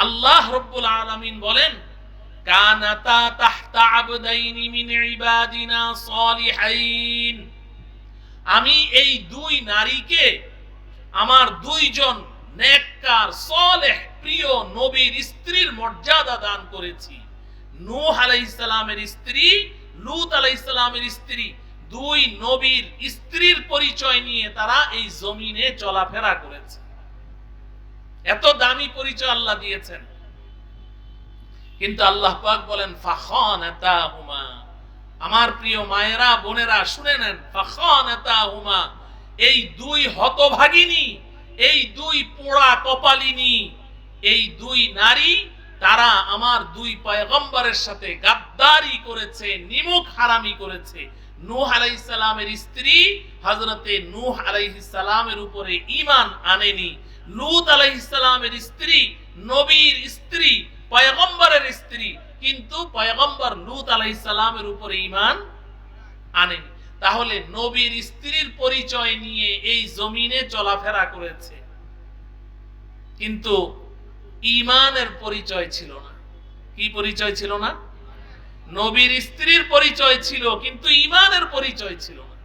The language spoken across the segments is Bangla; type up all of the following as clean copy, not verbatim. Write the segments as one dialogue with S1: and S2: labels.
S1: আল্লাহ রাব্বুল আলামিন বলেন, কানাতা তাহতা আবদাইনি মিন ইবাদিনা সালিহাইন, আমি এই দুই নারীকে আমার দুইজন নেককার সালেহ প্রিয় নবীর স্ত্রীর মর্যাদা দান করেছি। নূহ আলাইহিস সালামের স্ত্রী, লূত আলাইহিস সালামের স্ত্রী, দুই নবীর স্ত্রীর পরিচয় নিয়ে তারা এই জমিনে চলাফেরা করেছে। এত দামি পরিচয় আল্লাহ দিয়েছেন, কিন্তু আল্লাহ পাক বলেন ফাখানাতাহুমা, আমার প্রিয় মায়েরা বোনেরা শুনে নেন, ফাখানাতাহুমা, এই দুই হতভাগিনী, এই দুই পোড়া কপালিনী, এই দুই নারী, তারা আমার দুই পয়গম্বরের সাথে গাদ্দারি করেছে, নিমুখ হারামি করেছে। নূহ আলাইহিস সালামের স্ত্রী হযরতে নূহ আলাইহিস সালামের উপরে ঈমান আনেনি। লূত আলাইহিস সালামের স্ত্রী নবীর স্ত্রী, পয়গম্বরের স্ত্রী, কিন্তু পয়গম্বর লূত আলাইহিস সালামের উপরে ঈমান আনেনি। তাহলে নবীর স্ত্রীর পরিচয় নিয়ে এই জমিনে চলাফেরা করেছে, কিন্তু ঈমানের পরিচয় ছিল না। কি পরিচয় ছিল না? নবীর স্ত্রীর পরিচয় ছিল, কিন্তু ঈমানের পরিচয় ছিল না।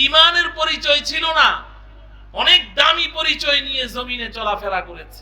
S1: ঈমানের পরিচয় ছিল না। অনেক দামি পরিচয় নিয়ে জমিনে চলাফেরা করেছে।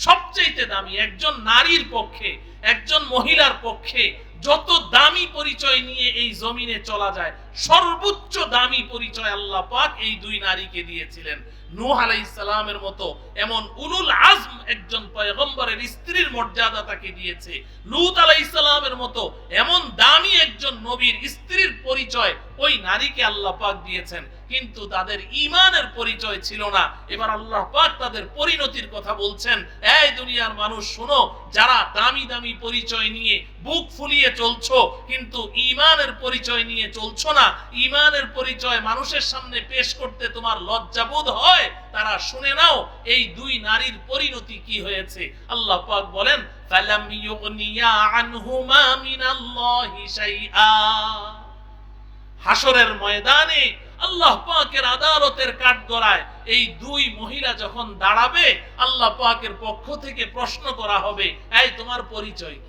S1: সবচেয়ে দামি, একজন নারীর পক্ষে, একজন মহিলার পক্ষে যত দামি পরিচয় নিয়ে এই জমিনে চলা যায়, সর্বোচ্চ দামি পরিচয় আল্লাহ পাক এই দুই নারীকে দিয়েছিলেন। নূহ আলাইহিস সালামের মতো এমন উলুল আজম একজন পয়গম্বরের স্ত্রীর মর্যাদা তাকে দিয়েছে। লূত আলাইহিস সালামের মতো এমন দামি একজন নবীর স্ত্রীর পরিচয় ওই নারীকে আল্লাহ পাক দিয়েছেন, কিন্তু তাদের ঈমানের পরিচয় ছিল না। এবার আল্লাহ পাক তাদের পরিণতির কথা বলছেন, এই দুনিয়ার মানুষ শোনো, যারা দামি দামি পরিচয় নিয়ে বুক ফুলিয়ে চলছো, কিন্তু ঈমানের পরিচয় নিয়ে চলছো না, ঈমানের পরিচয় মানুষের সামনে পেশ করতে তোমার লজ্জাবোধ হয়, তারা শুনে নাও এই দুই নারীর পরিণতি কি হয়েছে। আল্লাহ পাক বলেন, ফালাম ইউগনিয়া আনহুমা মিনাল্লাহি শাইআ, হাসরের ময়দানে আল্লাহ পাকের আদালতের কাঠগড়ায় এই দুই মহিলা যখন দাঁড়াবে, আল্লাহ পাকের পক্ষ থেকে প্রশ্ন করা হবে, এই তোমার পরিচয় কি?